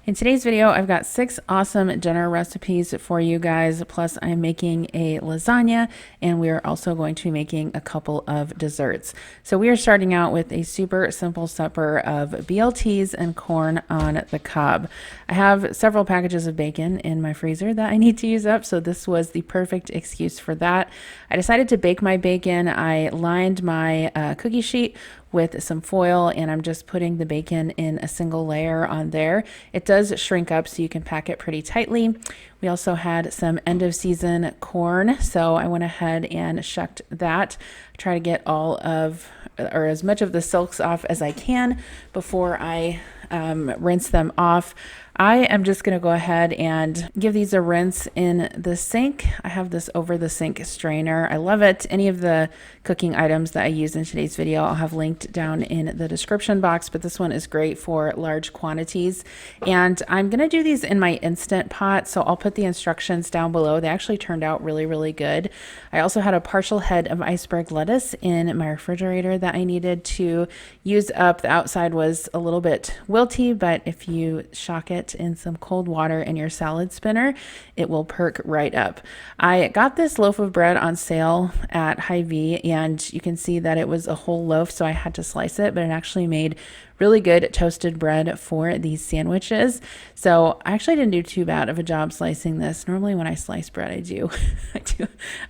In today's video, I've got 6 awesome dinner recipes for you guys, plus I'm making a lasagna, and we are also going to be making a couple of desserts. So we are starting out with a super simple supper of BLTs and corn on the cob. I have several packages of bacon in my freezer that I need to use up, so this was the perfect excuse for that. I decided to bake my bacon. I lined my cookie sheet with some foil, and I'm just putting the bacon in a single layer on there. It does shrink up so you can pack it pretty tightly. We also had some end of season corn, so I went ahead and shucked that. Try to get all of, or as much of the silks off as I can before I rinse them off. I am just going to go ahead and give these a rinse in the sink. I have this over the sink strainer. I love it. Any of the cooking items that I use in today's video, I'll have linked down in the description box, but this one is great for large quantities. And I'm going to do these in my Instant Pot, so I'll put the instructions down below. They actually turned out really, really good. I also had a partial head of iceberg lettuce in my refrigerator that I needed to use up. The outside was a little bit wilty, but if you shock it in some cold water in your salad spinner, it will perk right up. I got this loaf of bread on sale at Hy-Vee, and you can see that it was a whole loaf, so I had to slice it, but it actually made really good toasted bread for these sandwiches. So I actually didn't do too bad of a job slicing this. Normally when I slice bread, I do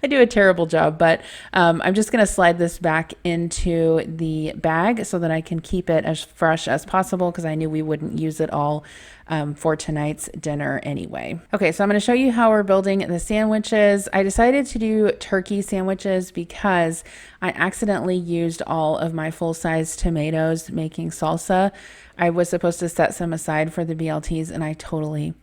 a terrible job, but I'm just going to slide this back into the bag so that I can keep it as fresh as possible, because I knew we wouldn't use it all for tonight's dinner anyway. Okay, so I'm going to show you how we're building the sandwiches. I decided to do turkey sandwiches because I accidentally used all of my full-size tomatoes making salsa. I was supposed to set some aside for the BLTs, and I totally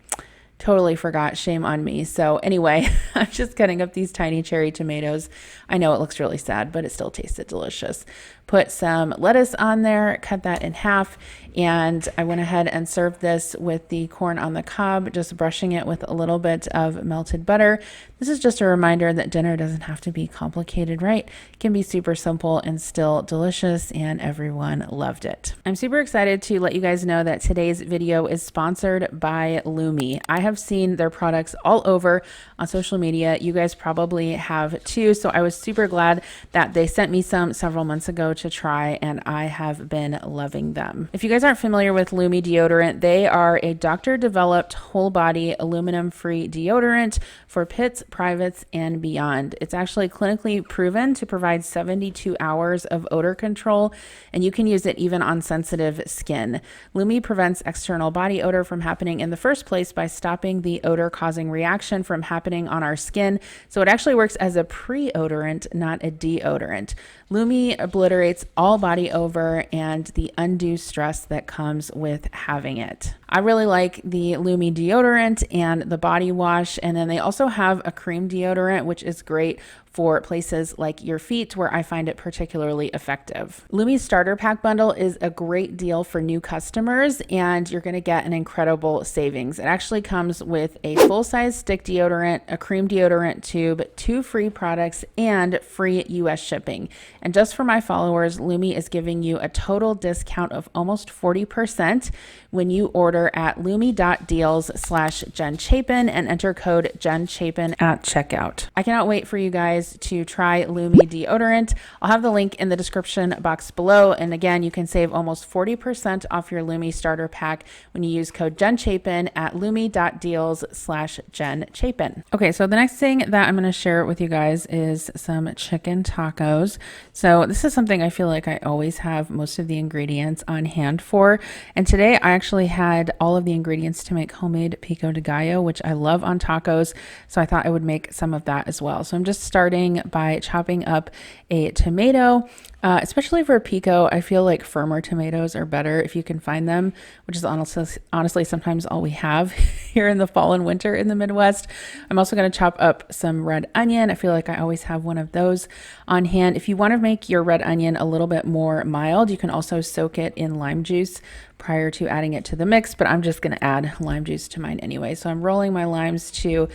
forgot. Shame on me. So anyway, I'm just cutting up these tiny cherry tomatoes. I know it looks really sad, but it still tasted delicious. Put some lettuce on there, cut that in half, and I went ahead and served this with the corn on the cob, just brushing it with a little bit of melted butter. This is just a reminder that dinner doesn't have to be complicated, right? It can be super simple and still delicious, and everyone loved it. I'm super excited to let you guys know that today's video is sponsored by Lumi. I have seen their products all over on social media. You guys probably have too, so I was super glad that they sent me some several months ago to try, and I have been loving them. If you guys aren't familiar with Lumi deodorant, they are a doctor-developed whole-body aluminum-free deodorant for pits, privates, and beyond. It's actually clinically proven to provide 72 hours of odor control, and you can use it even on sensitive skin. Lumi prevents external body odor from happening in the first place by stopping the odor-causing reaction from happening on our skin, so it actually works as a pre-odorant, not a deodorant. Lumi obliterates all body odor and the undue stress that comes with having it. I really like the Lumi deodorant and the body wash, and then they also have a cream deodorant, which is great for places like your feet, where I find it particularly effective. Lumi's starter pack bundle is a great deal for new customers, and you're going to get an incredible savings. It actually comes with a full-size stick deodorant, a cream deodorant tube, 2 free products, and free US shipping. And just for my followers, Lumi is giving you a total discount of almost 40% when you order at lumi.deals/Jen Chapin and enter code Jen Chapin at checkout. I cannot wait for you guys to try Lumi deodorant. I'll have the link in the description box below. And again, you can save almost 40% off your Lumi starter pack when you use code Jen Chapin at lumi.deals/Jen Chapin. Okay, so the next thing that I'm going to share with you guys is some chicken tacos. So this is something I feel like I always have most of the ingredients on hand for. And today I actually had all of the ingredients to make homemade pico de gallo, which I love on tacos. So I thought I would make some of that as well. So I'm just starting by chopping up a tomato. Especially for pico, I feel like firmer tomatoes are better if you can find them, which is honestly sometimes all we have here in the fall and winter in the Midwest. I'm also going to chop up some red onion. I feel like I always have one of those on hand. If you want to make your red onion a little bit more mild, you can also soak it in lime juice prior to adding it to the mix, but I'm just going to add lime juice to mine anyway. So I'm rolling my limes to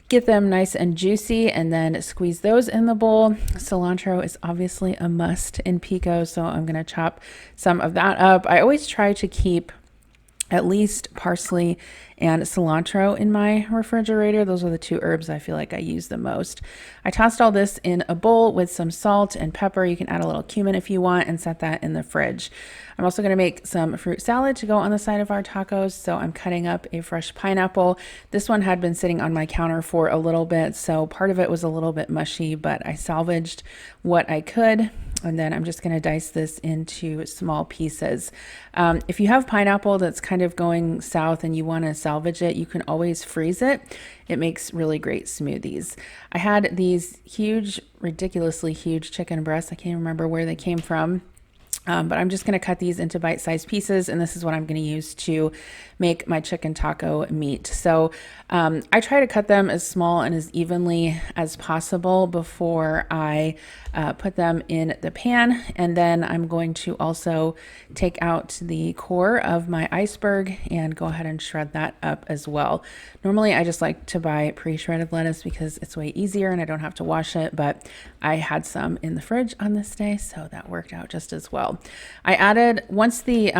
get them nice and juicy, and then squeeze those in the bowl. Cilantro is obviously a must in pico, so I'm going to chop some of that up. I always try to keep at least parsley and cilantro in my refrigerator. Those are the two herbs I feel like I use the most. I tossed all this in a bowl with some salt and pepper. You can add a little cumin if you want and set that in the fridge. I'm also going to make some fruit salad to go on the side of our tacos. So I'm cutting up a fresh pineapple. This one had been sitting on my counter for a little bit, so part of it was a little bit mushy, but I salvaged what I could. And then I'm just going to dice this into small pieces. If you have pineapple that's kind of going south and you want to salvage it, you can always freeze it. It makes really great smoothies. I had these huge, ridiculously huge chicken breasts. I can't remember where they came from. But I'm just going to cut these into bite-sized pieces, and this is what I'm going to use to make my chicken taco meat. So I try to cut them as small and as evenly as possible before I put them in the pan. And then I'm going to also take out the core of my iceberg and go ahead and shred that up as well. Normally I just like to buy pre-shredded lettuce because it's way easier and I don't have to wash it, but I had some in the fridge on this day, so that worked out just as well. I added, once the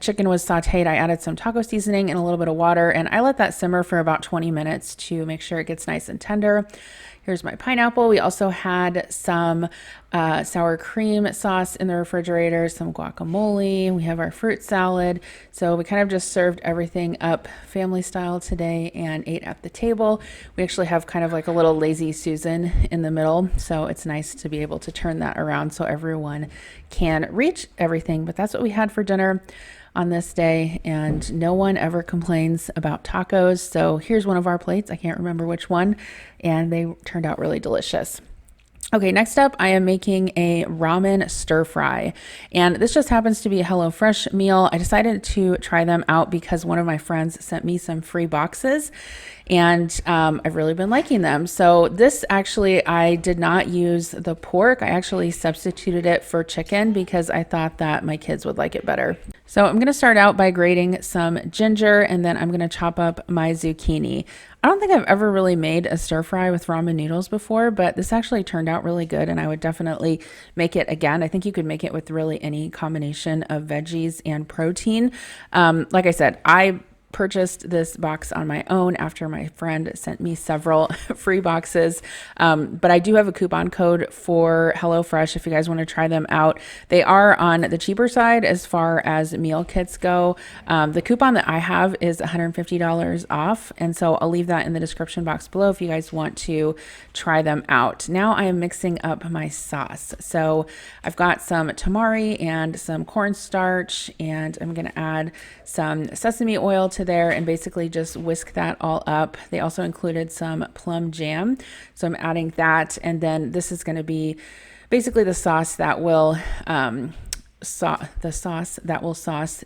chicken was sauteed, I added some taco seasoning and a little bit of water, and I let that simmer for about 20 minutes to make sure it gets nice and tender. Here's my pineapple. We also had some sour cream sauce in the refrigerator, some guacamole. We have our fruit salad. So we kind of just served everything up family style today and ate at the table. We actually have kind of like a little lazy Susan in the middle. So it's nice to be able to turn that around so everyone can reach everything. But that's what we had for dinner on this day, and no one ever complains about tacos. So here's one of our plates. I can't remember which one, and they turned out really delicious. Okay, next up, I am making a ramen stir fry, and this just happens to be a HelloFresh meal. I decided to try them out because one of my friends sent me some free boxes, and I've really been liking them. So this actually, I did not use the pork. I actually substituted it for chicken because I thought that my kids would like it better. So I'm going to start out by grating some ginger, and then I'm going to chop up my zucchini. I don't think I've ever really made a stir fry with ramen noodles before, but this actually turned out really good, and I would definitely make it again. I think you could make it with really any combination of veggies and protein. Like I said, I purchased this box on my own after my friend sent me several free boxes. But I do have a coupon code for HelloFresh if you guys want to try them out. They are on the cheaper side as far as meal kits go. The coupon that I have is $150 off. And so I'll leave that in the description box below if you guys want to try them out. Now I am mixing up my sauce. So I've got some tamari and some cornstarch, and I'm going to add some sesame oil to there and basically just whisk that all up. They also included some plum jam, so I'm adding that, and then this is going to be basically the sauce that will sauce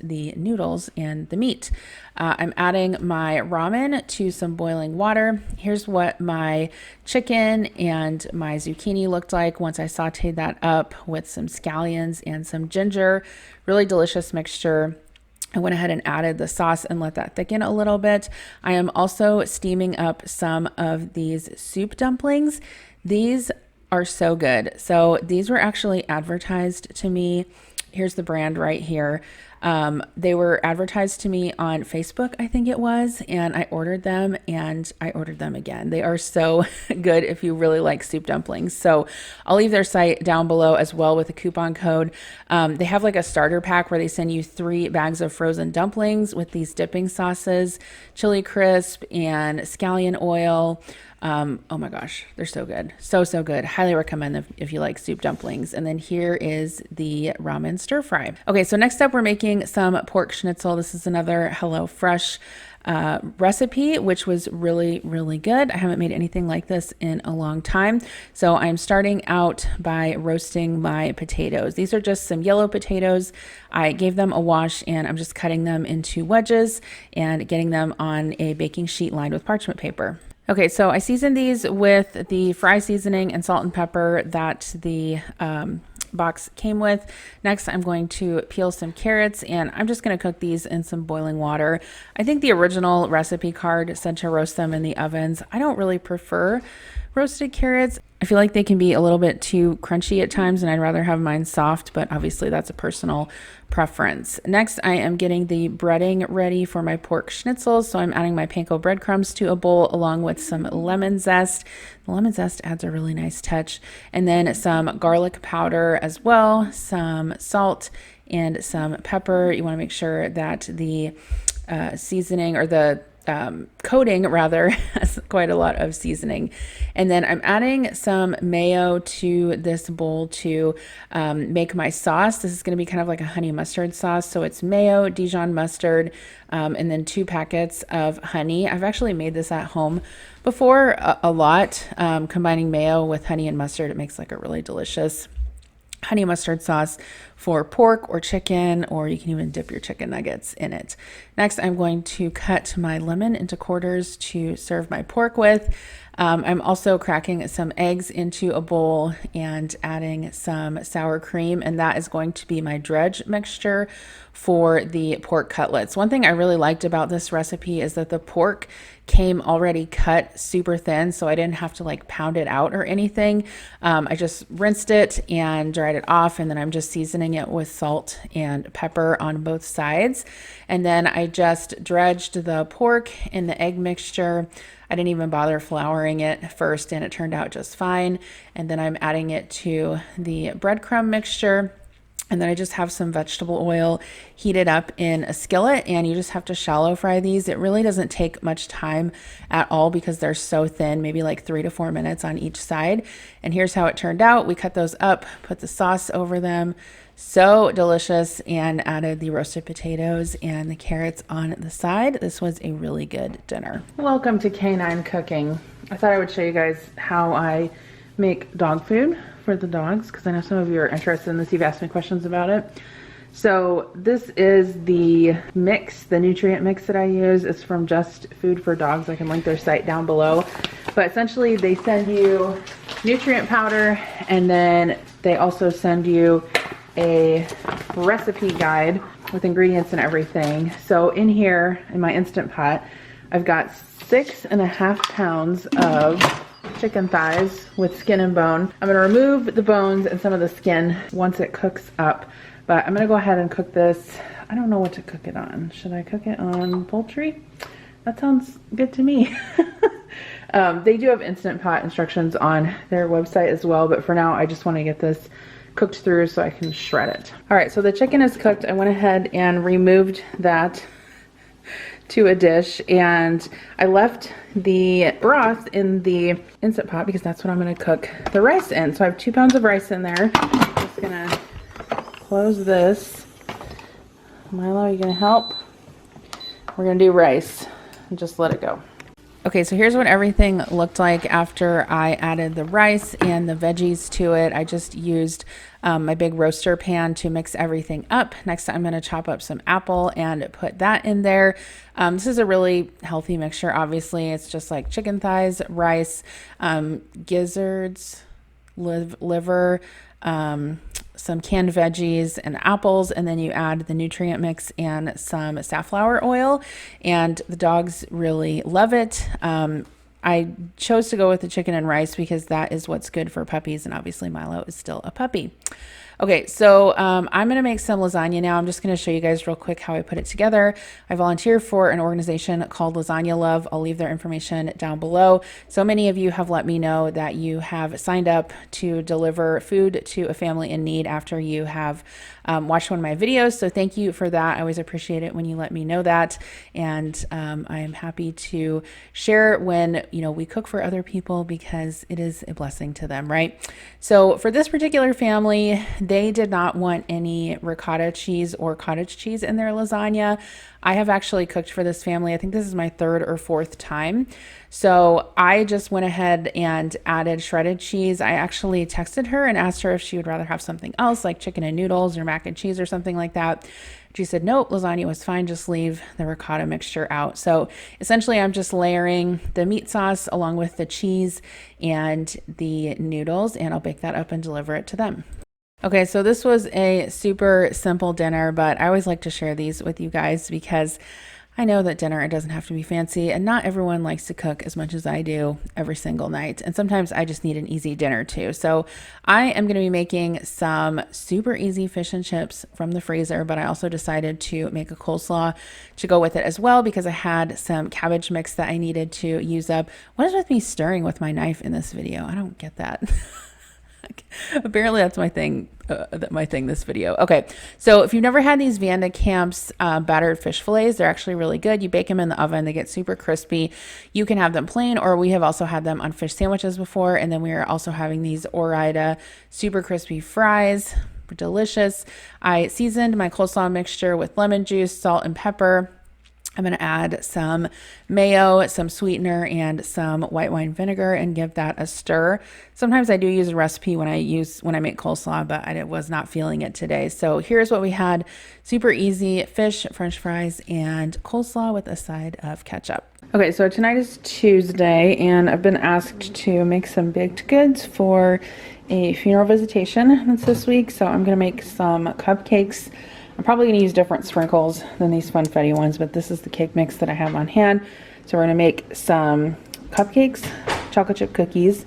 the noodles and the meat. I'm adding my ramen to some boiling water. Here's what my chicken and my zucchini looked like once I sauteed that up with some scallions and some ginger. Really delicious mixture. I went ahead and added the sauce and let that thicken a little bit. I am also steaming up some of these soup dumplings. These are so good. So these were actually advertised to me. Here's the brand right here. They were advertised to me on Facebook, I think it was, and I ordered them and I ordered them again. They are so good if you really like soup dumplings. So I'll leave their site down below as well with a coupon code. They have like a starter pack where they send you 3 bags of frozen dumplings with these dipping sauces, chili crisp and scallion oil. Oh my gosh, they're so good. So good. Highly recommend them if you like soup dumplings. And then here is the ramen stir fry. Okay, so next up we're making some pork schnitzel. This is another HelloFresh recipe, which was really good. I haven't made anything like this in a long time. So I'm starting out by roasting my potatoes. These are just some yellow potatoes. I gave them a wash and I'm just cutting them into wedges and getting them on a baking sheet lined with parchment paper. Okay, so I seasoned these with the fry seasoning and salt and pepper that the box came with. Next, I'm going to peel some carrots, and I'm just going to cook these in some boiling water. I think the original recipe card said to roast them in the ovens. I don't really prefer roasted carrots. I feel like they can be a little bit too crunchy at times, and I'd rather have mine soft, but obviously that's a personal preference. Next, I am getting the breading ready for my pork schnitzel. So I'm adding my panko breadcrumbs to a bowl along with some lemon zest. The lemon zest adds a really nice touch. And then some garlic powder as well, some salt, and some pepper. You want to make sure that the seasoning, or the coating rather, has quite a lot of seasoning. And then I'm adding some mayo to this bowl to make my sauce. This is going to be kind of like a honey mustard sauce. So it's mayo, Dijon mustard, and then 2 packets of honey. I've actually made this at home before a lot. Combining mayo with honey and mustard, it makes like a really delicious honey mustard sauce for pork or chicken, or you can even dip your chicken nuggets in it. Next, I'm going to cut my lemon into quarters to serve my pork with. I'm also cracking some eggs into a bowl and adding some sour cream, and that is going to be my dredge mixture for the pork cutlets. One thing I really liked about this recipe is that the pork came already cut super thin, so I didn't have to like pound it out or anything. I just rinsed it and dried it off, and then I'm just seasoning it with salt and pepper on both sides. And then I just dredged the pork in the egg mixture. I didn't even bother flouring it first, and it turned out just fine. And then I'm adding it to the breadcrumb mixture. And then I just have some vegetable oil heated up in a skillet, and you just have to shallow fry these. It really doesn't take much time at all because they're so thin, maybe like 3 to 4 minutes on each side. And here's how it turned out. We cut those up, put the sauce over them. So delicious, and added the roasted potatoes and the carrots on the side. This was a really good dinner. Welcome to Canine Cooking. I thought I would show you guys how I make dog food for the dogs, because I know some of you are interested in this. You've asked me questions about it. So this is the mix, the nutrient mix that I use. It's from Just Food for Dogs. I can link their site down below. But essentially they send you nutrient powder, and then they also send you a recipe guide with ingredients and everything. So in here, in my Instant Pot, I've got 6.5 pounds of chicken thighs with skin and bone. I'm going to remove the bones and some of the skin once it cooks up, but I'm going to go ahead and cook this. I don't know what to cook it on. Should I cook it on poultry? That sounds good to me. They do have Instant Pot instructions on their website as well, but for now I just want to get this cooked through so I can shred it. All right, so the chicken is cooked. I went ahead and removed that to a dish, and I left the broth in the Instant Pot because that's what I'm going to cook the rice in. So I have 2 pounds of rice in there. I'm just going to close this. Milo, are you going to help? We're going to do rice and just let it go. Okay, so here's what everything looked like after I added the rice and the veggies to it. I just used my big roaster pan to mix everything up. Next, I'm going to chop up some apple and put that in there. This is a really healthy mixture, obviously. It's just like chicken thighs, rice, gizzards, liver, some canned veggies and apples, and then you add the nutrient mix and some safflower oil, and the dogs really love it. I chose to go with the chicken and rice because that is what's good for puppies, and obviously Milo is still a puppy. Okay, so I'm going to make some lasagna now. I'm just going to show you guys real quick how I put it together. I volunteer for an organization called Lasagna Love. I'll leave their information down below. So many of you have let me know that you have signed up to deliver food to a family in need after you have watched one of my videos. So thank you for that. I always appreciate it when you let me know that. And I am happy to share when, we cook for other people because it is a blessing to them, right? So for this particular family, they did not want any ricotta cheese or cottage cheese in their lasagna. I have actually cooked for this family. I think this is my 3rd or 4th time. So I just went ahead and added shredded cheese. I actually texted her and asked her if she would rather have something else like chicken and noodles or mac and cheese or something like that. She said, nope, lasagna was fine. Just leave the ricotta mixture out. So essentially I'm just layering the meat sauce along with the cheese and the noodles, and I'll bake that up and deliver it to them. Okay, so this was a super simple dinner, but I always like to share these with you guys because I know that dinner, it doesn't have to be fancy, and not everyone likes to cook as much as I do every single night. And sometimes I just need an easy dinner too. So I am going to be making some super easy fish and chips from the freezer, but I also decided to make a coleslaw to go with it as well because I had some cabbage mix that I needed to use up. What is with me stirring with my knife in this video? I don't get that. Apparently that's my thing. This video. Okay, so if you've never had these Van de Kamp's battered fish fillets, they're actually really good. You bake them in the oven, they get super crispy. You can have them plain, or we have also had them on fish sandwiches before. And then we are also having these Ore-Ida super crispy fries. Delicious. I seasoned my coleslaw mixture with lemon juice, salt, and pepper. I'm going to add some mayo, some sweetener, and some white wine vinegar and give that a stir. Sometimes I do use a recipe when I make coleslaw, but I was not feeling it today. So here's what we had. Super easy fish, french fries, and coleslaw with a side of ketchup. Okay, so tonight is Tuesday, and I've been asked to make some baked goods for a funeral visitation that's this week. So I'm going to make some cupcakes. I'm probably going to use different sprinkles than these funfetti ones, but this is the cake mix that I have on hand. So we're going to make some cupcakes, chocolate chip cookies.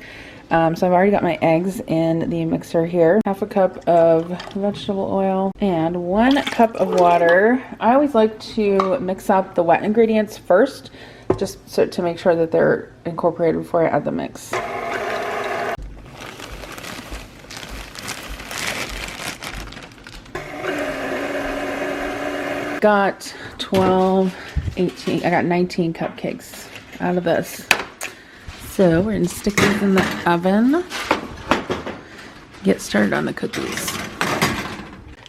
So I've already got my eggs in the mixer here. Half a cup of vegetable oil and 1 cup of water. I always like to mix up the wet ingredients first, just so to make sure that they're incorporated before I add the mix. Got 12, 18, I got 19 cupcakes out of this. So we're gonna stick these in the oven, get started on the cookies.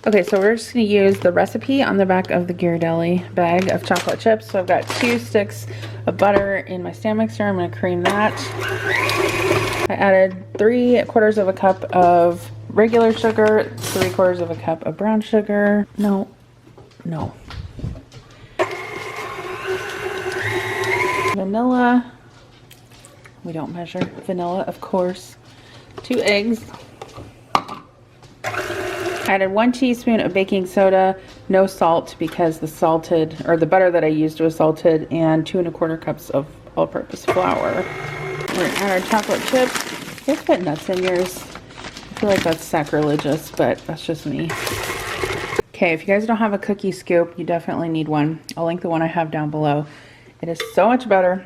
Okay, so we're just gonna use the recipe on the back of the Ghirardelli bag of chocolate chips. So I've got 2 sticks of butter in my stand mixer. I'm gonna cream that. I added 3/4 of a cup of regular sugar, 3/4 of a cup of brown sugar. No. Vanilla. We don't measure vanilla, of course. 2 eggs. I added 1 teaspoon of baking soda, no salt because the butter that I used was salted, and 2 1/4 cups of all-purpose flour. We're gonna add our chocolate chips. Let's put nuts in yours. I feel like that's sacrilegious, but that's just me. Okay, if you guys don't have a cookie scoop, you definitely need one. I'll link the one I have down below. It is so much better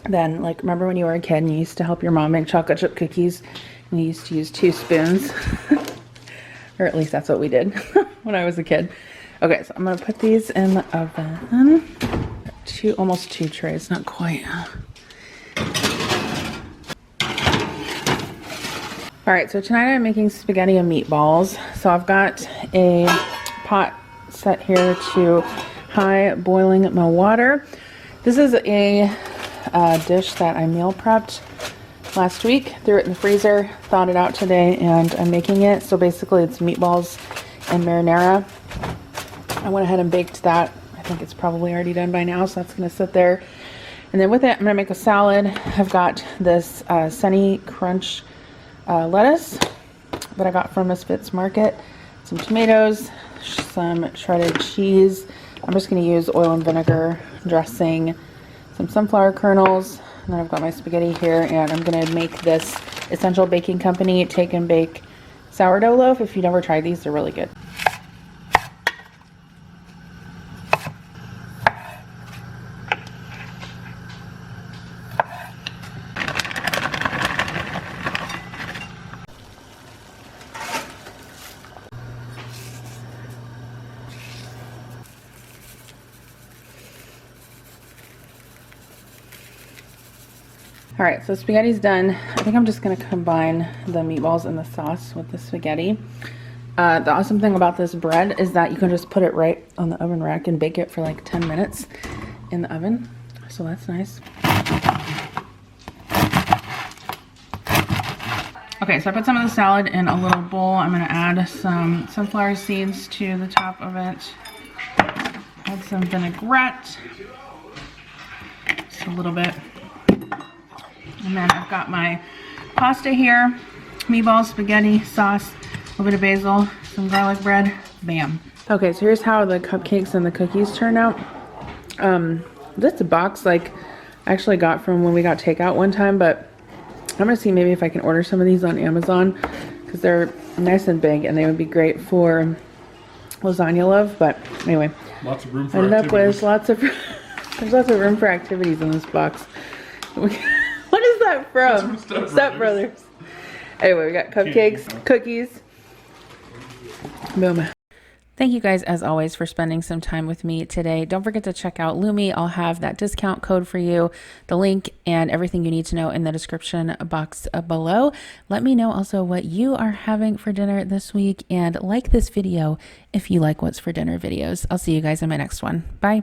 than, like, remember when you were a kid and you used to help your mom make chocolate chip cookies and you used to use 2 spoons? Or at least that's what we did when I was a kid. Okay, so I'm gonna put these in the oven. Almost 2 trays, not quite. All right, so tonight I'm making spaghetti and meatballs. So I've got a pot set here to high boiling my water. This is a dish that I meal prepped last week, threw it in the freezer, thawed it out today, and I'm making it. So basically it's meatballs and marinara. I went ahead and baked that. I think it's probably already done by now, so that's gonna sit there. And then with it, I'm gonna make a salad. I've got this Sunny Crunch lettuce that I got from Misfits Market, some tomatoes, some shredded cheese. I'm just going to use oil and vinegar dressing, some sunflower kernels, and then I've got my spaghetti here, and I'm going to make this Essential Baking Company Take and Bake sourdough loaf. If you've never tried these, they're really good. All right, so spaghetti's done. I think I'm just gonna combine the meatballs and the sauce with the spaghetti. The awesome thing about this bread is that you can just put it right on the oven rack and bake it for like 10 minutes in the oven. So that's nice. Okay, so I put some of the salad in a little bowl. I'm gonna add some sunflower seeds to the top of it. Add some vinaigrette, just a little bit. And then I've got my pasta here, meatballs, spaghetti, sauce, a little bit of basil, some garlic bread, bam. Okay, so here's how the cupcakes and the cookies turn out. This box, like, I actually got from when we got takeout one time, but I'm gonna see maybe if I can order some of these on Amazon because they're nice and big and they would be great for lasagna love. But anyway, lots of room for I ended up activities. with lots of there's lots of room for activities in this box. What is that from? Step Brothers. Anyway, we got cupcakes, cookies. Boom. Thank you guys, as always, for spending some time with me today. Don't forget to check out Lumi. I'll have that discount code for you, the link, and everything you need to know in the description box below. Let me know also what you are having for dinner this week, and like this video if you like what's for dinner videos. I'll see you guys in my next one. Bye.